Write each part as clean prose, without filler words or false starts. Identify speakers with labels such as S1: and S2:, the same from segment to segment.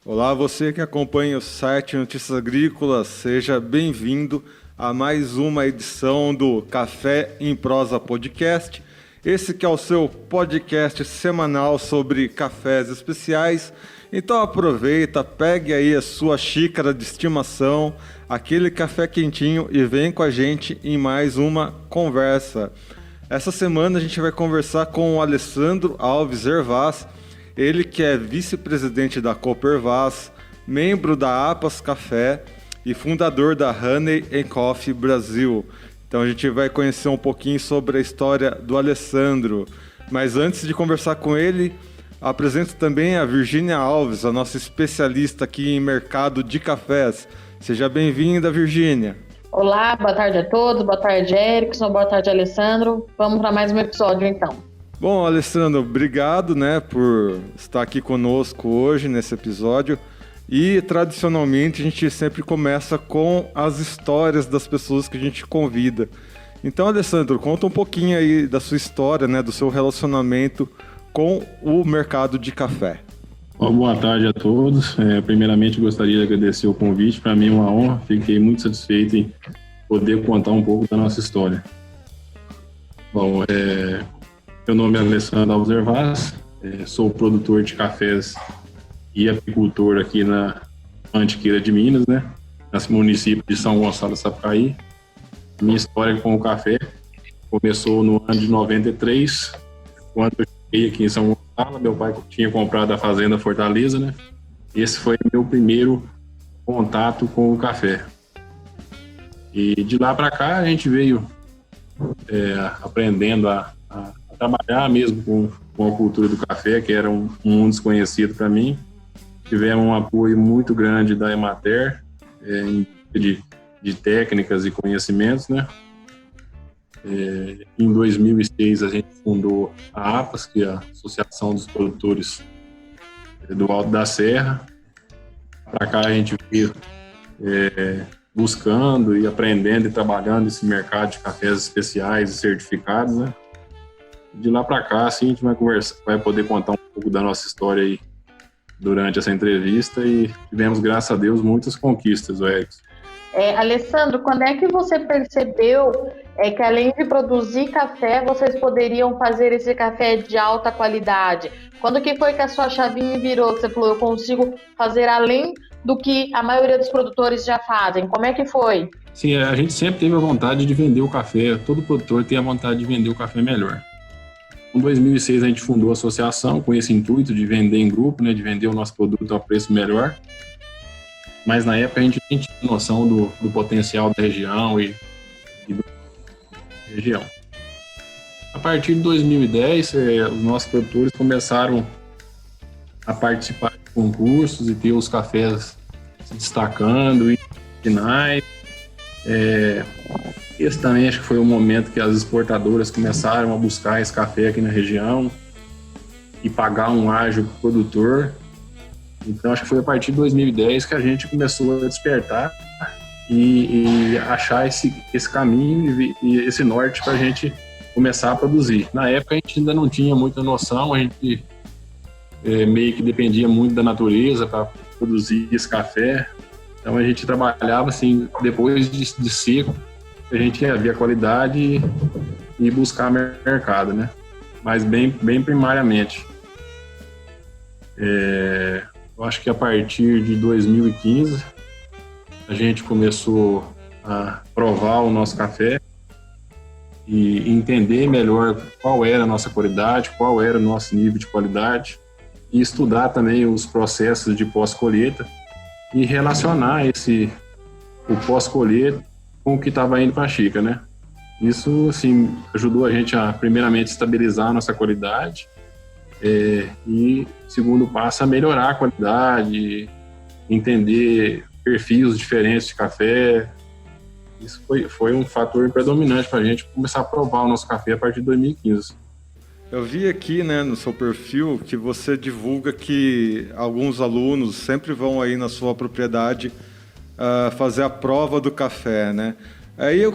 S1: Olá, você que acompanha o site Notícias Agrícolas, seja bem-vindo a mais uma edição do Café em Prosa Podcast. Esse que é o seu podcast semanal sobre cafés especiais. Então aproveita, pegue aí a sua xícara de estimação, aquele café quentinho e vem com a gente em mais uma conversa. Essa semana a gente vai conversar com o Alessandro Alves Hervás, ele que é vice-presidente da Copervás, membro da APAS Café e fundador da Honey & Coffee Brasil. Então a gente vai conhecer um pouquinho sobre a história do Alessandro. Mas antes de conversar com ele, apresento também a Virgínia Alves, a nossa especialista aqui em mercado de cafés. Seja bem-vinda, Virgínia.
S2: Olá, boa tarde a todos, boa tarde, Erickson, boa tarde, Alessandro. Vamos para mais um episódio, então.
S1: Bom, Alessandro, obrigado, por estar aqui conosco hoje nesse episódio. E, tradicionalmente, a gente sempre começa com as histórias das pessoas que a gente convida. Então, Alessandro, conta um pouquinho aí da sua história, do seu relacionamento com o mercado de café.
S3: Boa tarde a todos. Primeiramente, gostaria de agradecer o convite. Para mim é uma honra. Fiquei muito satisfeito em poder contar um pouco da nossa história. Bom, meu nome é Alessandro Alves Hervás, sou produtor de cafés e apicultor aqui na Mantiqueira de Minas, no município de São Gonçalo do Sapucaí. Minha história com o café começou no ano de 93, quando eu cheguei aqui em São Gonçalo. Meu pai tinha comprado a fazenda Fortaleza, Esse foi o meu primeiro contato com o café. E de lá para cá a gente veio aprendendo a trabalhar mesmo com a cultura do café, que era um mundo desconhecido para mim. Tivemos um apoio muito grande da Emater, de técnicas e conhecimentos, Em 2006 a gente fundou a APAS, que é a Associação dos Produtores do Alto da Serra. Para cá a gente veio buscando e aprendendo e trabalhando esse mercado de cafés especiais e certificados, De lá para cá, assim, a gente vai poder contar um pouco da nossa história aí durante essa entrevista, e tivemos, graças a Deus, muitas conquistas, Erickson.
S2: Alessandro, quando é que você percebeu que além de produzir café, vocês poderiam fazer esse café de alta qualidade? Quando que foi que a sua chavinha virou, que você falou, eu consigo fazer além do que a maioria dos produtores já fazem? Como é que foi?
S3: Sim, a gente sempre teve a vontade de vender o café, todo produtor tem a vontade de vender o café melhor. Em 2006 a gente fundou a associação com esse intuito de vender em grupo, de vender o nosso produto a um preço melhor. Mas na época a gente nem tinha noção do potencial da região e da região. A partir de 2010, os nossos produtores começaram a participar de concursos e ter os cafés se destacando em finais. Esse também acho que foi o momento que as exportadoras começaram a buscar esse café aqui na região e pagar um ágio para o produtor. Então acho que foi a partir de 2010 que a gente começou a despertar e achar esse caminho e esse norte para a gente começar a produzir. Na época a gente ainda não tinha muita noção, a gente meio que dependia muito da natureza para produzir esse café. Então a gente trabalhava assim, depois de seco, a gente ia ver a qualidade e buscar mercado, Mas bem primariamente. Eu acho que a partir de 2015 a gente começou a provar o nosso café e entender melhor qual era a nossa qualidade, qual era o nosso nível de qualidade, e estudar também os processos de pós-colheita e relacionar o pós-colheita com o que estava indo para a xícara, Isso, assim, ajudou a gente a, primeiramente, estabilizar a nossa qualidade e, segundo passo, a melhorar a qualidade, entender perfis diferentes de café. Isso foi um fator predominante para a gente começar a provar o nosso café a partir de 2015.
S1: Eu vi aqui, no seu perfil, que você divulga que alguns alunos sempre vão aí na sua propriedade fazer a prova do café, Aí eu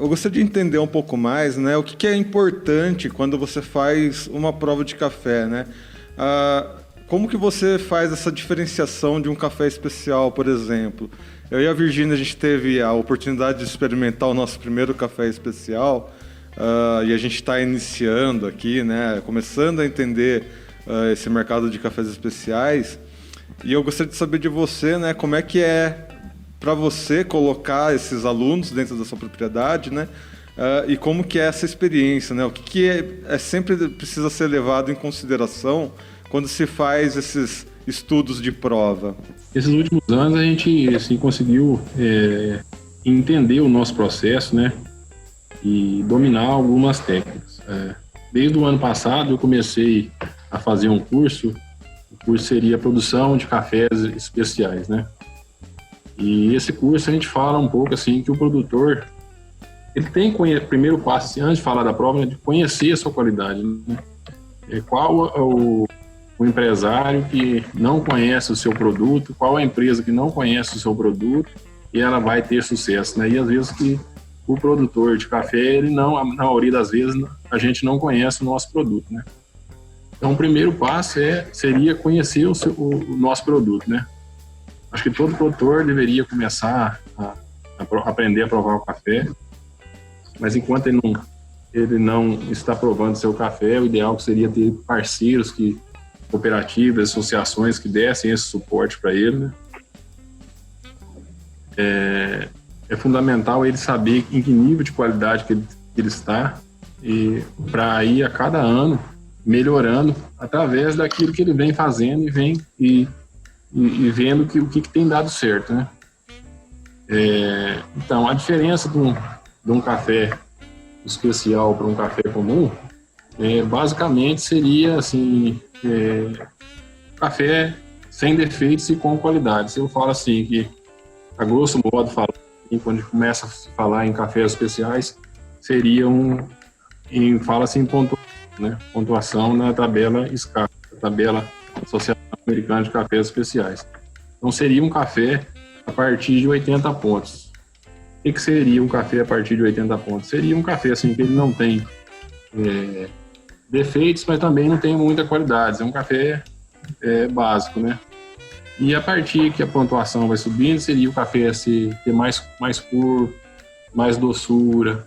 S1: gostaria de entender um pouco mais, o que é importante quando você faz uma prova de café, como que você faz essa diferenciação de um café especial, por exemplo? Eu e a Virgínia, a gente teve a oportunidade de experimentar o nosso primeiro café especial, e a gente está iniciando aqui, né, começando a entender esse mercado de cafés especiais. E eu gostaria de saber de você, né, como é que é para você colocar esses alunos dentro da sua propriedade, né, e como que é essa experiência, né, o que sempre precisa ser levado em consideração quando se faz esses estudos de prova.
S3: Esses últimos anos a gente assim, conseguiu entender o nosso processo, né, e dominar algumas técnicas. Desde o ano passado eu comecei a fazer um curso. O curso seria Produção de Cafés Especiais, né? E esse curso a gente fala um pouco assim que o produtor ele tem primeiro passo, assim, antes de falar da prova, né, de conhecer a sua qualidade, né? Qual o empresário que não conhece o seu produto, qual a empresa que não conhece o seu produto e ela vai ter sucesso, né? E às vezes que o produtor de café, ele não, na maioria das vezes, a gente não conhece o nosso produto, né? Então, o primeiro passo seria conhecer o nosso produto, né? Acho que todo produtor deveria começar a aprender a provar o café, mas enquanto ele não está provando seu café, o ideal seria ter parceiros, cooperativas, associações que dessem esse suporte para ele, né? É fundamental ele saber em que nível de qualidade que ele está e para ir a cada ano melhorando através daquilo que ele vem fazendo e vendo o que tem dado certo, né? Então, a diferença de um café especial para um café comum basicamente seria assim, café sem defeitos e com qualidade. Se eu falo assim, que a grosso modo, quando a gente começa a falar em cafés especiais, seria fala-se em pontuação, né? Pontuação na tabela SCA, a tabela Associação Americana de Cafés Especiais. Então, seria um café a partir de 80 pontos. O que seria um café a partir de 80 pontos? Seria um café assim, que ele não tem defeitos, mas também não tem muita qualidade. É um café básico, né? E a partir que a pontuação vai subindo, seria o café ter mais cor, mais doçura,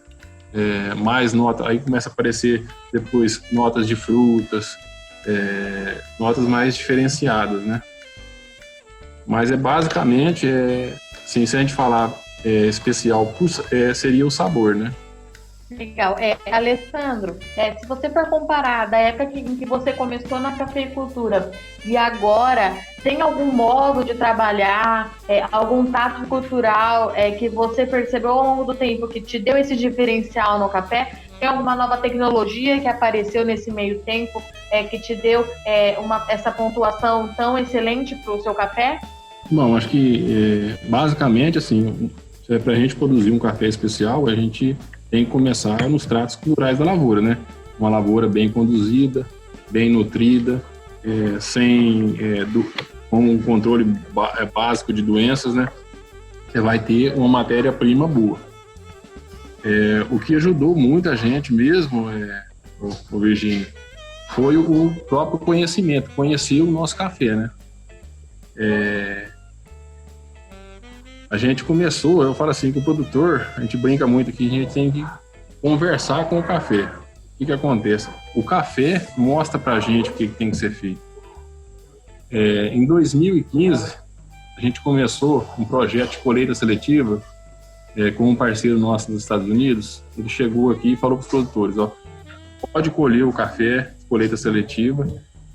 S3: mais nota. Aí começa a aparecer depois notas de frutas, notas mais diferenciadas, né? Mas basicamente, assim, se a gente falar especial, seria o sabor, né?
S2: Legal. Alessandro, se você for comparar da época em que você começou na cafeicultura e agora, tem algum modo de trabalhar, algum tato cultural que você percebeu ao longo do tempo que te deu esse diferencial no café? Tem alguma nova tecnologia que apareceu nesse meio tempo que te deu essa pontuação tão excelente para o seu café?
S3: Bom, acho que basicamente, assim, para a gente produzir um café especial, a gente tem que começar nos tratos culturais da lavoura, né? Uma lavoura bem conduzida, bem nutrida, com um controle básico de doenças, né? Você vai ter uma matéria-prima boa. O que ajudou muito a gente mesmo, o Virgínio, foi o próprio conhecimento, conhecer o nosso café, né? A gente começou, eu falo assim, que o produtor, a gente brinca muito aqui, a gente tem que conversar com o café. O que acontece? O café mostra pra gente o que tem que ser feito. Em 2015, a gente começou um projeto de colheita seletiva com um parceiro nosso dos Estados Unidos. Ele chegou aqui e falou para os produtores, pode colher o café, colheita seletiva,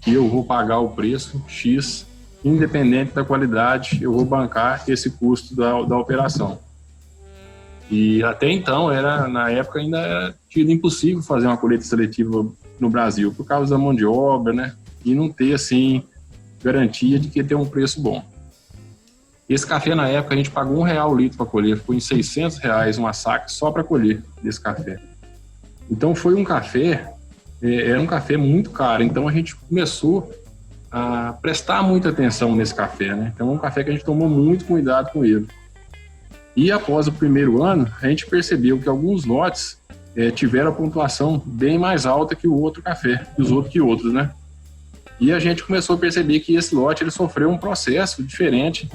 S3: e eu vou pagar o preço X, independente da qualidade, eu vou bancar esse custo da operação. E até então, na época, ainda era tido impossível fazer uma colheita seletiva no Brasil, por causa da mão de obra, né? E não ter, assim, garantia de que ter um preço bom. Esse café, na época, a gente pagou R$1 o litro para colher, ficou em R$600 uma saca só para colher desse café. Então, foi um café, era um café muito caro, então a gente começou a prestar muita atenção nesse café, né? Então, é um café que a gente tomou muito cuidado com ele. E após o primeiro ano, a gente percebeu que alguns lotes tiveram a pontuação bem mais alta que o outro café, que os outros, né? E a gente começou a perceber que esse lote ele sofreu um processo diferente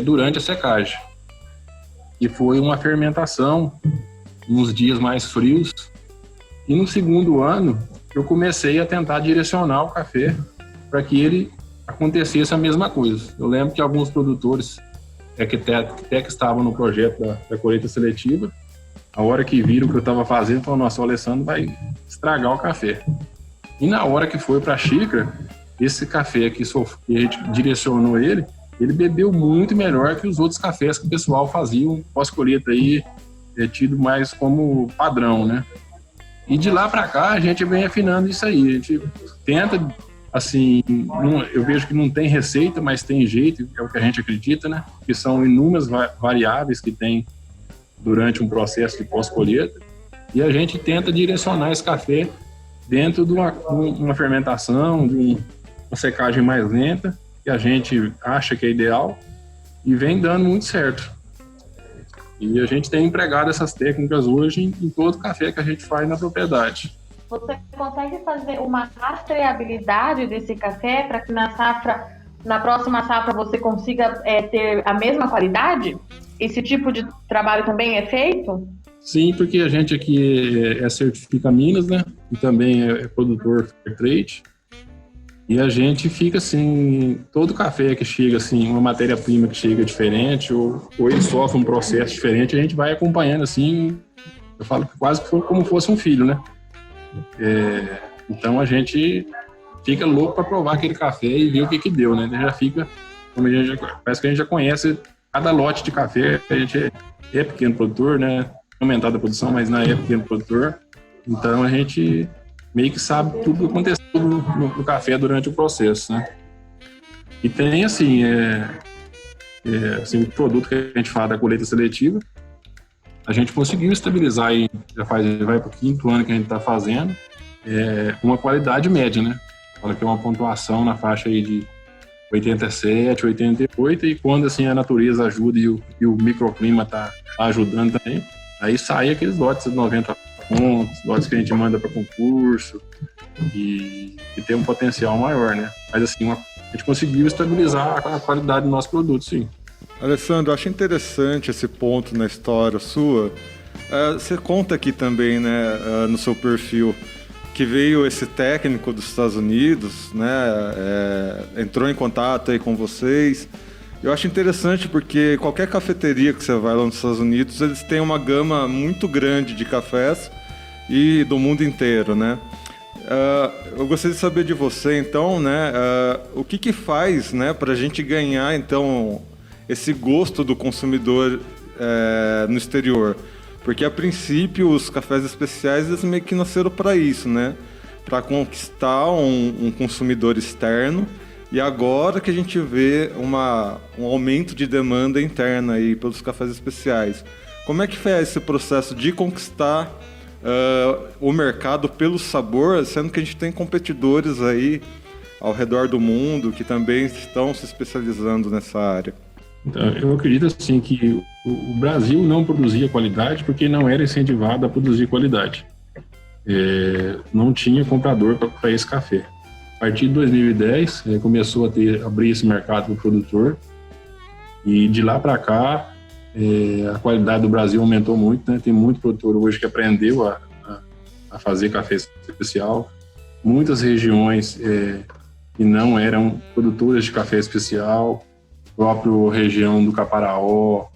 S3: durante a secagem. E foi uma fermentação nos dias mais frios. E no segundo ano, eu comecei a tentar direcionar o café para que ele acontecesse a mesma coisa. Eu lembro que alguns produtores que estavam no projeto da colheita seletiva, a hora que viram o que eu estava fazendo, falaram: nossa, o Alessandro vai estragar o café. E na hora que foi para a xícara, esse café que a gente direcionou ele bebeu muito melhor que os outros cafés que o pessoal fazia pós-colheita aí, tido mais como padrão, né? E de lá para cá a gente vem afinando isso aí. A gente tenta, assim, eu vejo que não tem receita, mas tem jeito, é o que a gente acredita, né? Que são inúmeras variáveis que tem durante um processo de pós-colheita, e a gente tenta direcionar esse café dentro de uma fermentação, de uma secagem mais lenta, que a gente acha que é ideal, e vem dando muito certo. E a gente tem empregado essas técnicas hoje em todo café que a gente faz na propriedade.
S2: Você consegue fazer uma rastreabilidade desse café para que na próxima safra você consiga ter a mesma qualidade? Esse tipo de trabalho também é feito?
S3: Sim, porque a gente aqui certifica Minas, né? E também é produtor fair trade. E a gente fica assim, todo café que chega assim, uma matéria-prima que chega diferente, ou ele sofre um processo diferente, a gente vai acompanhando assim, eu falo que quase como fosse um filho, né? Então a gente fica louco para provar aquele café e ver o que deu, né? Já fica, parece que a gente já conhece cada lote de café. A gente é pequeno produtor, né? Aumentado a produção, mas não é pequeno produtor. Então a gente meio que sabe tudo que aconteceu no café durante o processo, né? E tem assim, assim, o produto que a gente fala da colheita seletiva, a gente conseguiu estabilizar aí, vai para o 5º ano que a gente está fazendo, uma qualidade média, né? Fala que é uma pontuação na faixa aí de 87, 88, e quando assim a natureza ajuda e o microclima tá ajudando também, aí sai aqueles lotes de 90 pontos, lotes que a gente manda para concurso e tem um potencial maior, né? Mas assim, a gente conseguiu estabilizar a qualidade do nosso produto, sim.
S1: Alessandro, eu acho interessante esse ponto na história sua. Você conta aqui também, né, no seu perfil, que veio esse técnico dos Estados Unidos, né, entrou em contato aí com vocês. Eu acho interessante porque qualquer cafeteria que você vai lá nos Estados Unidos, eles têm uma gama muito grande de cafés e do mundo inteiro, né? Eu gostaria de saber de você, então, né, o que faz, né, para a gente ganhar, então, esse gosto do consumidor no exterior? Porque, a princípio, os cafés especiais, eles meio que nasceram para isso, né? Para conquistar um consumidor externo. E agora que a gente vê um aumento de demanda interna aí pelos cafés especiais. Como é que foi esse processo de conquistar o mercado pelo sabor, sendo que a gente tem competidores aí ao redor do mundo que também estão se especializando nessa área?
S3: Então, eu acredito assim que o Brasil não produzia qualidade porque não era incentivado a produzir qualidade. Não tinha comprador para esse café. A partir de 2010, começou a abrir esse mercado para o produtor, e de lá para cá a qualidade do Brasil aumentou muito, né? Tem muito produtor hoje que aprendeu a fazer café especial. Muitas regiões que não eram produtoras de café especial, própria região do Caparaó,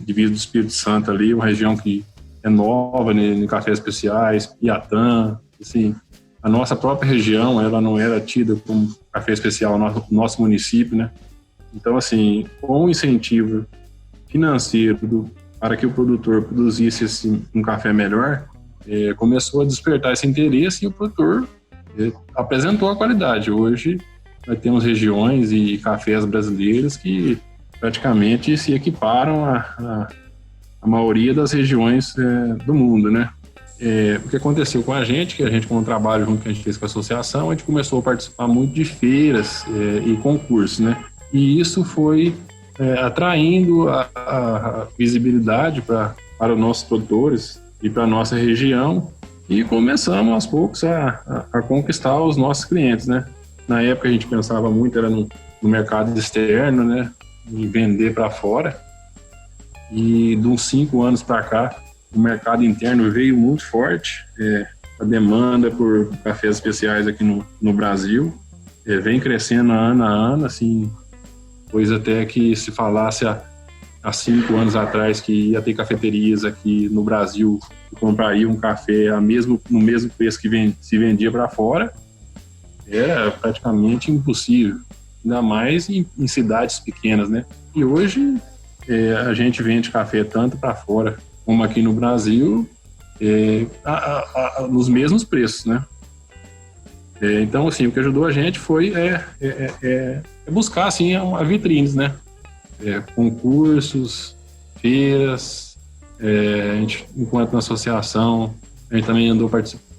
S3: divisa do Espírito Santo ali, uma região que é nova em cafés especiais, Piatã, assim. A nossa própria região, ela não era tida como café especial no nosso município, né? Então, assim, com o incentivo financeiro para que o produtor produzisse um café melhor, começou a despertar esse interesse e o produtor apresentou a qualidade. Hoje, nós temos regiões e cafés brasileiros que praticamente se equiparam à maioria das regiões do mundo, né? O que aconteceu com a gente, com o trabalho junto que a gente fez com a associação, a gente começou a participar muito de feiras e concursos, né? E isso foi atraindo a visibilidade para os nossos produtores e para a nossa região, e começamos aos poucos a conquistar os nossos clientes, né? Na época a gente pensava muito era no mercado externo, né? Em vender para fora. E de uns 5 anos para cá, o mercado interno veio muito forte. A demanda por cafés especiais aqui no Brasil vem crescendo ano a ano, assim, pois até que se falasse há 5 anos atrás que ia ter cafeterias aqui no Brasil que comprariam um café no mesmo preço que se vendia para fora, era praticamente impossível, ainda mais em cidades pequenas, né? E hoje a gente vende café tanto para fora como aqui no Brasil nos mesmos preços, né? Então, assim, o que ajudou a gente foi buscar, assim, a vitrines, né? Concursos, feiras, a gente, enquanto na associação, a gente também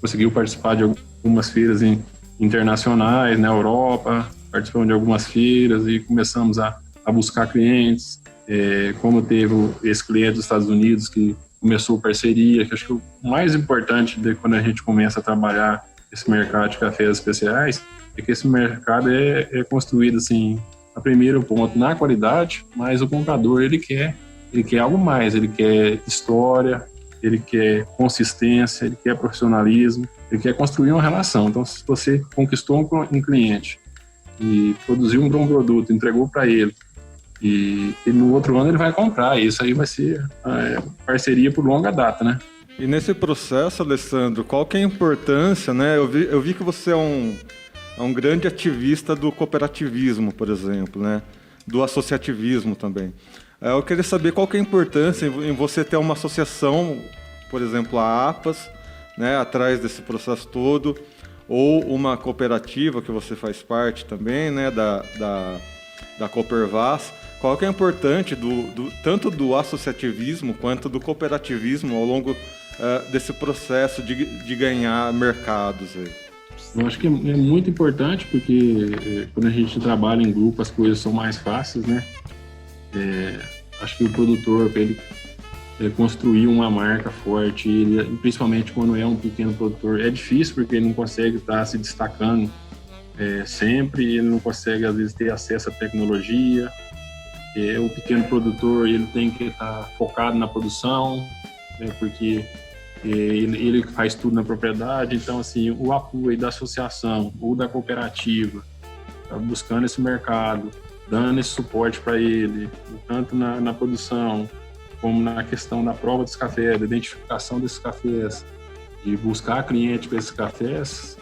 S3: conseguiu participar de algumas feiras internacionais na Europa, participamos de algumas feiras e começamos a buscar clientes. Como teve esse cliente dos Estados Unidos que começou parceria, que acho que o mais importante de quando a gente começa a trabalhar esse mercado de cafés especiais é que esse mercado é construído assim, a primeiro ponto na qualidade, mas o comprador ele quer algo mais, ele quer história, ele quer consistência, ele quer profissionalismo, ele quer construir uma relação. Então, se você conquistou um cliente e produziu um bom produto, entregou para ele, e no outro ano ele vai comprar, e isso aí vai ser parceria por longa data, né?
S1: E nesse processo, Alessandro, qual que é a importância, né? Eu vi que você é um grande ativista do cooperativismo, por exemplo, né? Do associativismo também. Eu queria saber qual que é a importância em você ter uma associação, por exemplo, a APAS, né? Atrás desse processo todo, ou uma cooperativa que você faz parte também, né? Da Coopervas. Qual que é importante tanto do associativismo quanto do cooperativismo ao longo desse processo de ganhar mercados aí?
S3: Eu acho que é muito importante porque quando a gente trabalha em grupo as coisas são mais fáceis, né? Acho que o produtor, para ele construir uma marca forte, principalmente quando é um pequeno produtor, é difícil porque ele não consegue estar se destacando sempre, ele não consegue às vezes ter acesso à tecnologia. O pequeno produtor ele tem que estar focado na produção, né, porque ele faz tudo na propriedade. Então, assim, o apoio da associação ou da cooperativa, tá buscando esse mercado, dando esse suporte para ele, tanto na produção, como na questão da prova dos cafés, da identificação desses cafés, de buscar cliente para esses cafés.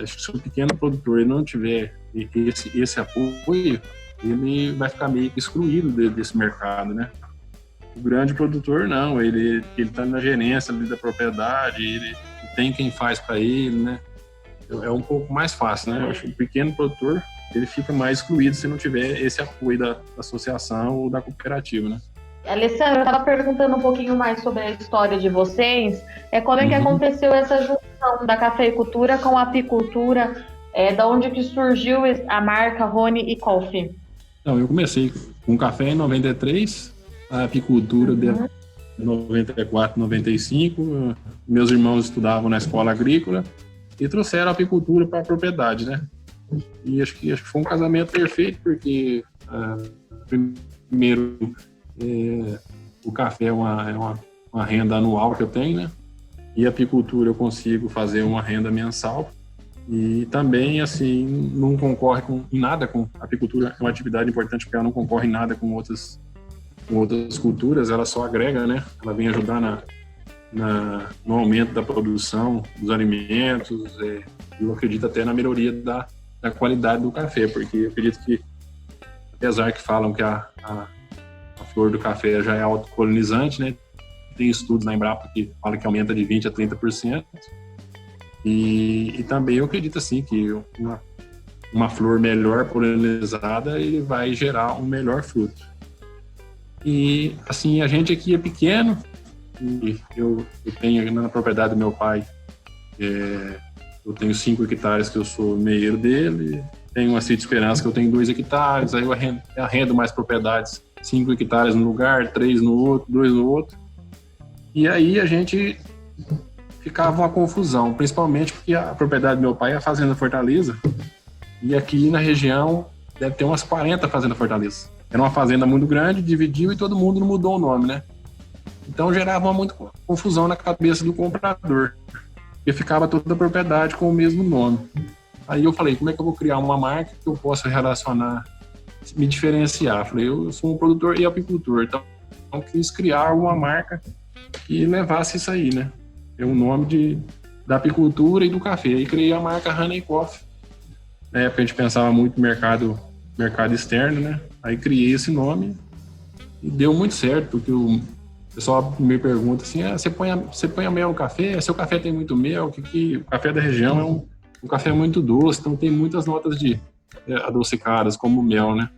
S3: Acho que se o pequeno produtor ele não tiver esse apoio, ele vai ficar meio que excluído desse mercado, né? O grande produtor não, ele está na gerência ali da propriedade, ele tem quem faz para ele, né? É um pouco mais fácil, né? Eu acho que o pequeno produtor ele fica mais excluído se não tiver esse apoio da associação ou da cooperativa, né?
S2: Alessandro, eu estava perguntando um pouquinho mais sobre a história de vocês. Como é que aconteceu essa junção da cafeicultura com a apicultura? Da onde que surgiu a marca Rony e Coffee?
S3: Então, eu comecei com café em 93, a apicultura de 94, 95. Meus irmãos estudavam na escola agrícola e trouxeram a apicultura para a propriedade, né? E acho que foi um casamento perfeito, porque primeiro o café é uma renda anual que eu tenho, né? E a apicultura eu consigo fazer uma renda mensal. E também, assim, não concorre em nada com... A apicultura é uma atividade importante porque ela não concorre em nada com outras culturas, ela só agrega, né? Ela vem ajudar no aumento da produção dos alimentos, eu acredito até na melhoria da qualidade do café, porque eu acredito que, apesar que falam que a flor do café já é autocolinizante, né? Tem estudos na Embrapa que falam que aumenta de 20% a 30%. E também eu acredito assim que uma flor melhor polinizada ele vai gerar um melhor fruto. E assim, a gente aqui é pequeno, e eu tenho na propriedade do meu pai, eu tenho 5 hectares que eu sou meieiro dele, tenho uma Cita Esperança que eu tenho 2 hectares, aí eu arrendo mais propriedades, 5 hectares no lugar, 3 no outro, 2 no outro. E aí a gente ficava uma confusão, principalmente porque a propriedade do meu pai é a Fazenda Fortaleza, e aqui na região deve ter umas 40 Fazenda Fortaleza. Era uma fazenda muito grande, dividiu e todo mundo não mudou o nome, né? Então gerava muita confusão na cabeça do comprador, porque ficava toda a propriedade com o mesmo nome. Aí eu falei, como é que eu vou criar uma marca que eu possa relacionar, me diferenciar? Falei, eu sou um produtor e apicultor, então eu quis criar uma marca que levasse isso aí, né? É o nome da apicultura e do café. Aí criei a marca Honey Coffee. Na época a gente pensava muito no mercado externo, né? Aí criei esse nome e deu muito certo, porque o pessoal me pergunta assim, você põe a mel no café? Seu café tem muito mel? O café da região é um café muito doce, então tem muitas notas de adocicadas, como mel, né?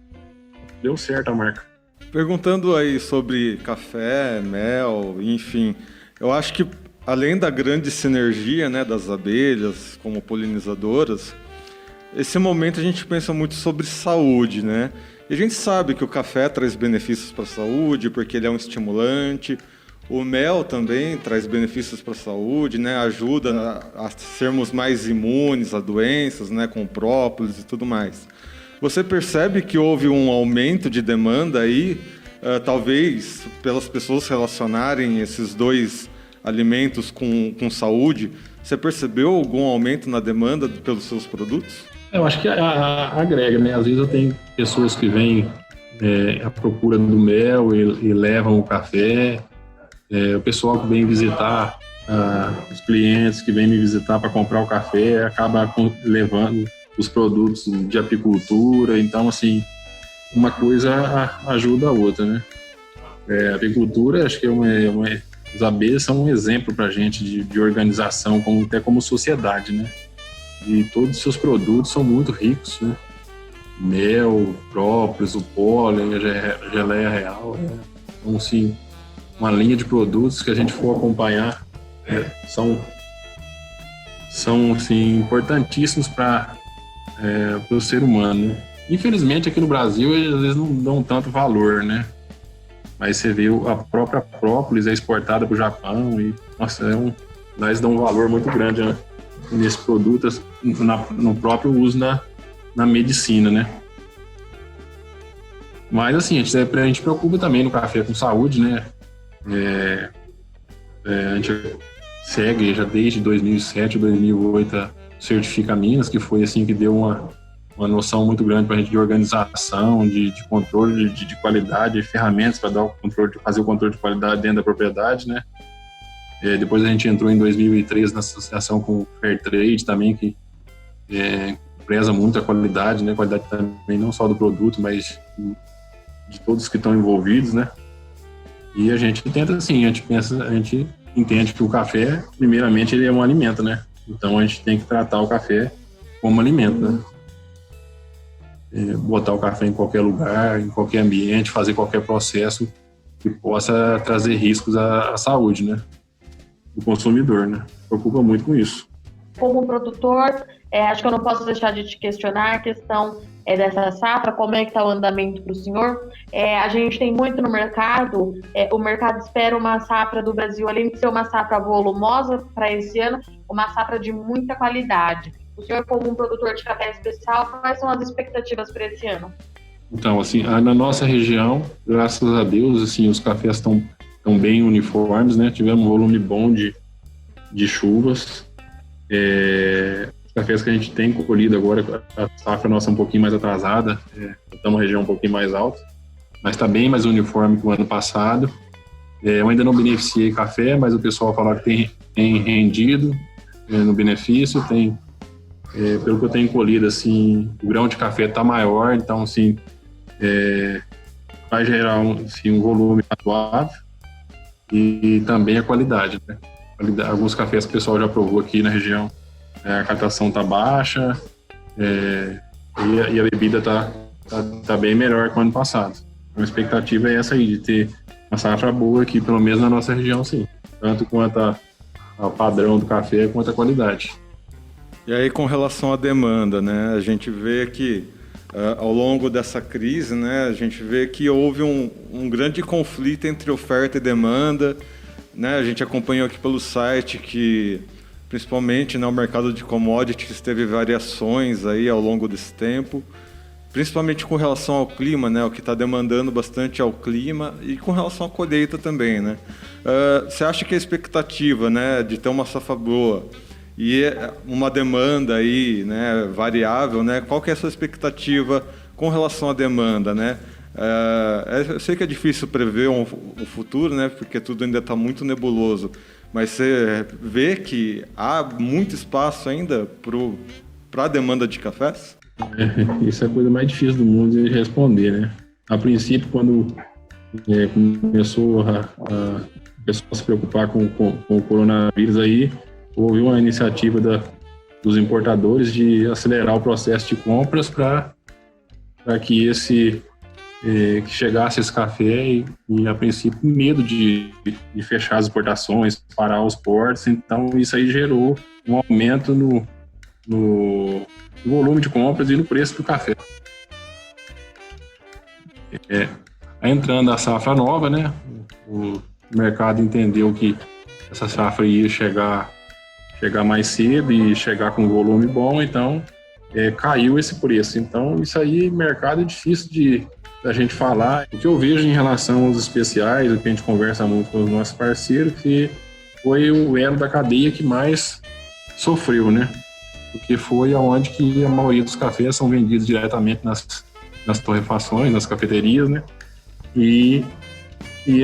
S3: Deu certo a marca.
S1: Perguntando aí sobre café, mel, enfim, eu acho que além da grande sinergia, né, das abelhas como polinizadoras, esse momento a gente pensa muito sobre saúde, né? E a gente sabe que o café traz benefícios para a saúde, porque ele é um estimulante. O mel também traz benefícios para a saúde, né? Ajuda a sermos mais imunes a doenças, né? Com própolis e tudo mais. Você percebe que houve um aumento de demanda aí, talvez pelas pessoas relacionarem esses dois alimentos com saúde? Você percebeu algum aumento na demanda pelos seus produtos?
S3: Eu acho que agrega, né? Às vezes eu tenho pessoas que vêm à procura do mel e levam o café. O pessoal que vem visitar, os clientes que vêm me visitar para comprar o café, acaba levando os produtos de apicultura. Então, assim, uma coisa ajuda a outra, né? A apicultura, acho que as abelhas são um exemplo para a gente de organização, até como sociedade, né? E todos os seus produtos são muito ricos, né? Mel, própolis, o pólen, a geleia real. Então, assim, uma linha de produtos que a gente for acompanhar são assim, importantíssimos para o ser humano, né? Infelizmente, aqui no Brasil, eles às vezes não dão tanto valor, né? Mas você vê a própria própolis é exportada para o Japão e, nossa, eles dão um valor muito grande, né, nesse produto, no próprio uso na medicina, né? Mas, assim, a gente preocupa também no café com saúde, né? A gente segue já desde 2007, 2008 a Certifica Minas, que foi assim que deu uma noção muito grande para a gente de organização, de controle de qualidade, de ferramentas para dar fazer o controle de qualidade dentro da propriedade, né? Depois a gente entrou em 2013 na associação com o Fair Trade também, que preza muito a qualidade, né? Qualidade também não só do produto, mas de todos que estão envolvidos, né? E a gente tenta assim, a gente entende que o café, primeiramente, ele é um alimento, né? Então a gente tem que tratar o café como alimento, né? Botar o café em qualquer lugar, em qualquer ambiente, fazer qualquer processo que possa trazer riscos à saúde, né? Do consumidor, né? Preocupa muito com isso.
S2: Como produtor, acho que eu não posso deixar de te questionar a questão dessa safra, como é que está o andamento para o senhor? A gente tem muito no mercado, o mercado espera uma safra do Brasil, além de ser uma safra volumosa para esse ano, uma safra de muita qualidade. O senhor, como um produtor de café especial, quais são as expectativas para esse ano?
S3: Então, assim, na nossa região, graças a Deus, assim, os cafés estão bem uniformes, né? Tivemos um volume bom de chuvas. Os cafés que a gente tem colhido agora, a safra nossa é um pouquinho mais atrasada, estamos numa região um pouquinho mais alta, mas está bem mais uniforme que o ano passado. Eu ainda não beneficiei café, mas o pessoal fala que tem rendido no benefício, pelo que eu tenho colhido, assim, o grão de café está maior, então, assim, vai gerar um volume razoável e também a qualidade, né? Alguns cafés que o pessoal já provou aqui na região, a catação está baixa e a bebida está bem melhor que o ano passado. Então, a expectativa é essa aí, de ter uma safra boa aqui, pelo menos na nossa região, sim. Tanto quanto ao padrão do café, quanto a qualidade.
S1: E aí, com relação à demanda, né? A gente vê que, ao longo dessa crise, né, a gente vê que houve um grande conflito entre oferta e demanda, né, a gente acompanhou aqui pelo site que, principalmente, né, o mercado de commodities teve variações aí ao longo desse tempo, principalmente com relação ao clima, né, o que está demandando bastante ao clima e com relação à colheita também, né. Você acha que a expectativa, né, de ter uma safra boa e uma demanda aí, né, variável, né, qual que é a sua expectativa com relação à demanda, né? Eu sei que é difícil prever o futuro, né, porque tudo ainda está muito nebuloso, mas você vê que há muito espaço ainda para a demanda de cafés?
S3: Isso é a coisa mais difícil do mundo de responder, né? A princípio, quando começou a pessoa se preocupar com o coronavírus aí, houve uma iniciativa dos importadores de acelerar o processo de compras para que que chegasse esse café e a princípio medo de fechar as exportações, parar os portos, então isso aí gerou um aumento no volume de compras e no preço do café. Entrando a safra nova, né, o mercado entendeu que essa safra ia chegar mais cedo e chegar com um volume bom, então caiu esse preço. Então isso aí, mercado é difícil da gente falar. O que eu vejo em relação aos especiais, o que a gente conversa muito com os nossos parceiros, que foi o elo da cadeia que mais sofreu, né? Porque foi aonde que a maioria dos cafés são vendidos diretamente nas torrefações, nas cafeterias, né? E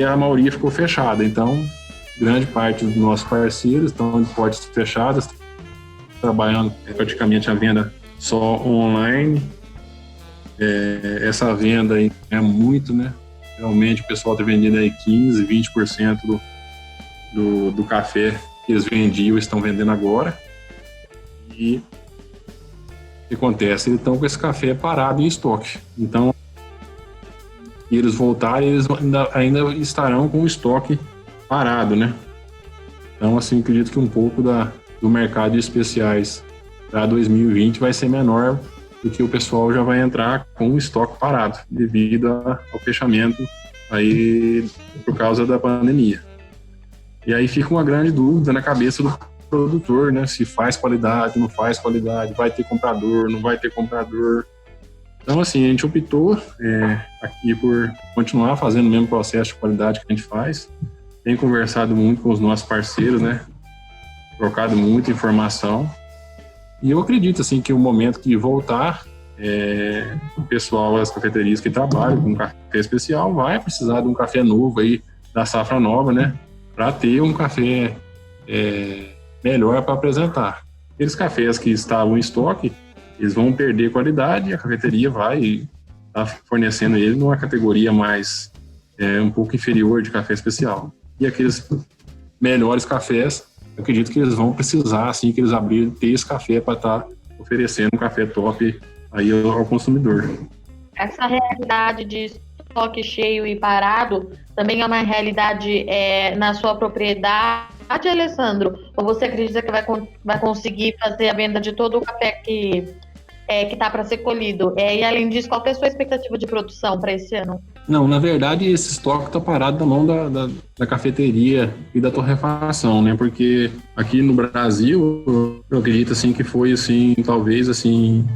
S3: a maioria ficou fechada. Então, grande parte dos nossos parceiros estão de portas fechadas, trabalhando praticamente a venda só online. Essa venda aí é muito, né? Realmente o pessoal está vendendo aí 15%, 20% do café que eles vendiam, estão vendendo agora. E o que acontece? Eles estão com esse café parado em estoque. Então, e eles voltarem, eles ainda estarão com o estoque parado, né? Então, assim, acredito que um pouco do mercado de especiais para 2020 vai ser menor, porque o pessoal já vai entrar com o estoque parado, devido ao fechamento aí por causa da pandemia. E aí fica uma grande dúvida na cabeça do produtor, né? Se faz qualidade, não faz qualidade, vai ter comprador, não vai ter comprador. Então, assim, a gente optou aqui por continuar fazendo o mesmo processo de qualidade que a gente faz. Tem conversado muito com os nossos parceiros, né? Trocado muita informação. E eu acredito, assim, que o momento que voltar, o pessoal das cafeterias que trabalham com café especial vai precisar de um café novo aí, da safra nova, né? Para ter um café melhor para apresentar. Aqueles cafés que estavam em estoque, eles vão perder qualidade e a cafeteria vai estar fornecendo ele numa categoria mais, um pouco inferior de café especial. E aqueles melhores cafés, eu acredito que eles vão precisar, assim que eles abrirem, ter esse café para estar oferecendo um café top aí ao consumidor.
S2: Essa realidade de estoque cheio e parado também é uma realidade na sua propriedade, Alessandro? Ou você acredita que vai conseguir fazer a venda de todo o café que está para ser colhido? E além disso, qual é a sua expectativa de produção para esse ano?
S3: Não, na verdade, esse estoque está parado na mão da cafeteria e da torrefação, né? Porque aqui no Brasil, eu acredito assim que foi assim, talvez assim,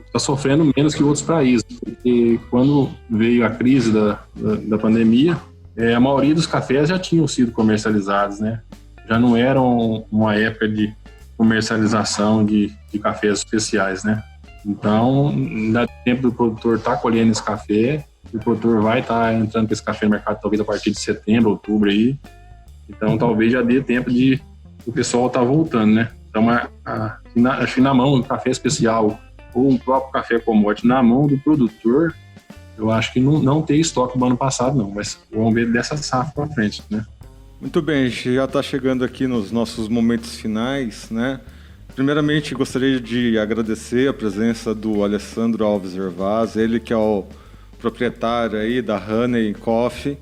S3: está sofrendo menos que outros países, porque quando veio a crise da pandemia, a maioria dos cafés já tinham sido comercializados, né? Já não eram uma época de comercialização de cafés especiais, né? Então, dá tempo do produtor estar colhendo esse café, o produtor vai estar entrando com esse café no mercado talvez a partir de setembro, outubro aí. Então, talvez já dê tempo o pessoal estar voltando, né? Então, acho que na mão do café especial ou um próprio café commodity na mão do produtor, eu acho que não tem estoque do ano passado, não. Mas vamos ver dessa safra para frente, né?
S1: Muito bem, a gente já está chegando aqui nos nossos momentos finais, né? Primeiramente, gostaria de agradecer a presença do Alessandro Alves Hervaz, ele que é o proprietário aí da Honey Coffee,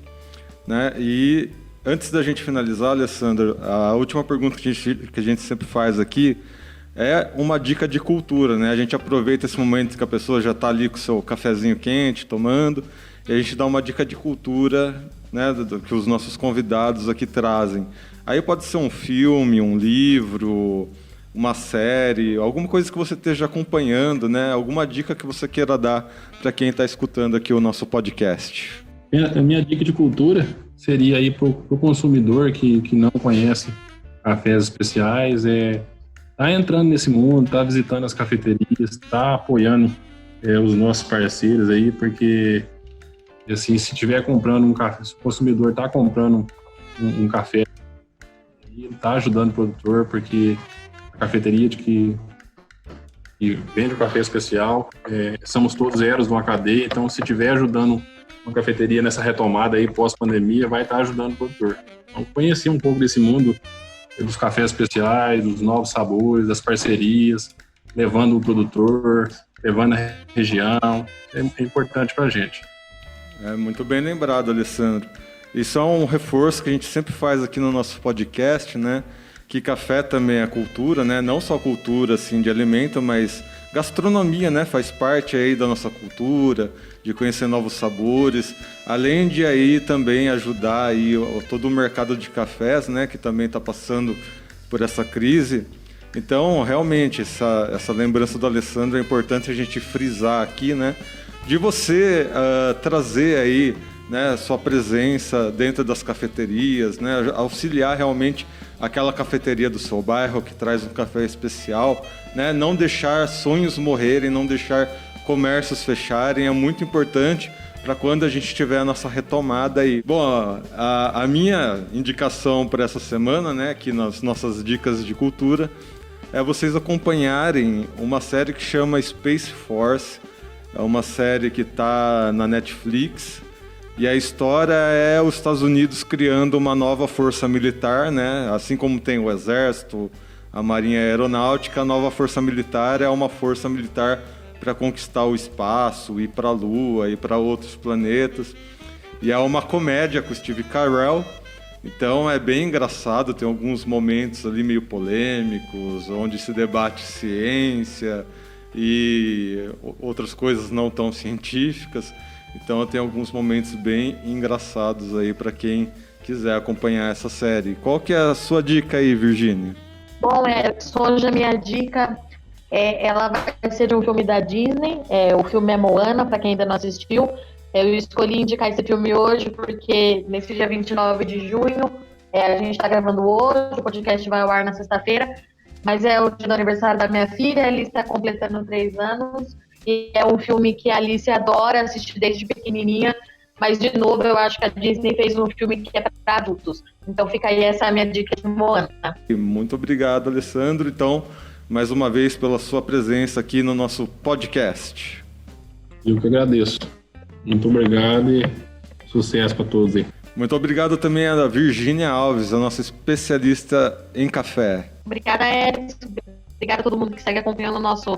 S1: né? E antes da gente finalizar, Alessandro, a última pergunta que a gente sempre faz aqui é uma dica de cultura, né? A gente aproveita esse momento que a pessoa já está ali com o seu cafezinho quente, tomando, e a gente dá uma dica de cultura né, que os nossos convidados aqui trazem. Aí pode ser um filme, um livro, uma série, alguma coisa que você esteja acompanhando, né? Alguma dica que você queira dar para quem está escutando aqui o nosso podcast.
S3: A minha dica de cultura seria aí para o consumidor que não conhece cafés especiais, tá entrando nesse mundo, tá visitando as cafeterias, tá apoiando os nossos parceiros aí, porque assim, se tiver comprando um café, se o consumidor tá comprando um café, ele tá ajudando o produtor, porque a cafeteria que vende o café especial, somos todos elos de uma cadeia, então se tiver ajudando uma cafeteria nessa retomada aí pós-pandemia, vai estar ajudando o produtor. Então, conhecer um pouco desse mundo dos cafés especiais, dos novos sabores, das parcerias, levando o produtor, levando a região, é importante para a gente.
S1: Muito bem lembrado, Alessandro. Isso é um reforço que a gente sempre faz aqui no nosso podcast, né? Que café também é cultura, né? Não só cultura assim de alimento, mas gastronomia, né? Faz parte aí da nossa cultura, de conhecer novos sabores, além de aí também ajudar aí todo o mercado de cafés, né? Que também está passando por essa crise. Então, realmente, essa lembrança do Alessandro é importante a gente frisar aqui, né? De você trazer aí, né, sua presença dentro das cafeterias, né, auxiliar realmente aquela cafeteria do seu bairro que traz um café especial, né, não deixar sonhos morrerem, não deixar comércios fecharem, é muito importante para quando a gente tiver a nossa retomada aí. Bom, a minha indicação para essa semana, né, aqui nas nossas dicas de cultura, é vocês acompanharem uma série que chama Space Force. É uma série que está na Netflix e a história é os Estados Unidos criando uma nova força militar, né? Assim como tem o Exército, a Marinha Aeronáutica, a nova força militar é uma força militar para conquistar o espaço, ir para a Lua, ir para outros planetas. E é uma comédia com o Steve Carell, então é bem engraçado, tem alguns momentos ali meio polêmicos, onde se debate ciência e outras coisas não tão científicas. Então tem alguns momentos bem engraçados aí para quem quiser acompanhar essa série. Qual que é a sua dica aí, Virgínia?
S2: Bom, hoje a minha dica ela vai ser um filme da Disney. O filme é Moana, para quem ainda não assistiu. Eu escolhi indicar esse filme hoje porque nesse dia 29 de junho, a gente está gravando hoje, o podcast vai ao ar na sexta-feira, mas é o dia do aniversário da minha filha, a Alice está completando 3 anos, e é um filme que a Alice adora assistir desde pequenininha, mas, de novo, eu acho que a Disney fez um filme que é para adultos. Então fica aí essa minha dica de Moana.
S1: Muito obrigado, Alessandro. Então, mais uma vez, pela sua presença aqui no nosso podcast.
S3: Eu que agradeço. Muito obrigado e sucesso para todos aí.
S1: Muito obrigado também a Virgínia Alves, a nossa especialista em café.
S2: Obrigada, Edson. Obrigada a todo mundo que segue acompanhando o nosso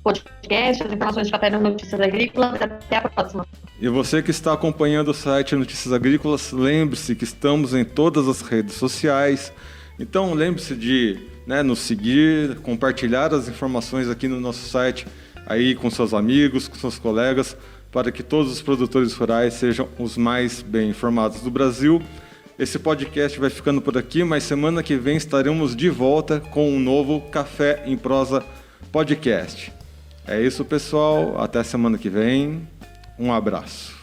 S2: podcast, as informações de café no Notícias Agrícolas. Até a próxima.
S1: E você que está acompanhando o site Notícias Agrícolas, lembre-se que estamos em todas as redes sociais. Então, lembre-se de nos seguir, compartilhar as informações aqui no nosso site aí com seus amigos, com seus colegas, para que todos os produtores rurais sejam os mais bem informados do Brasil. Esse podcast vai ficando por aqui, mas semana que vem estaremos de volta com um novo Café em Prosa podcast. É isso, pessoal. Até semana que vem. Um abraço.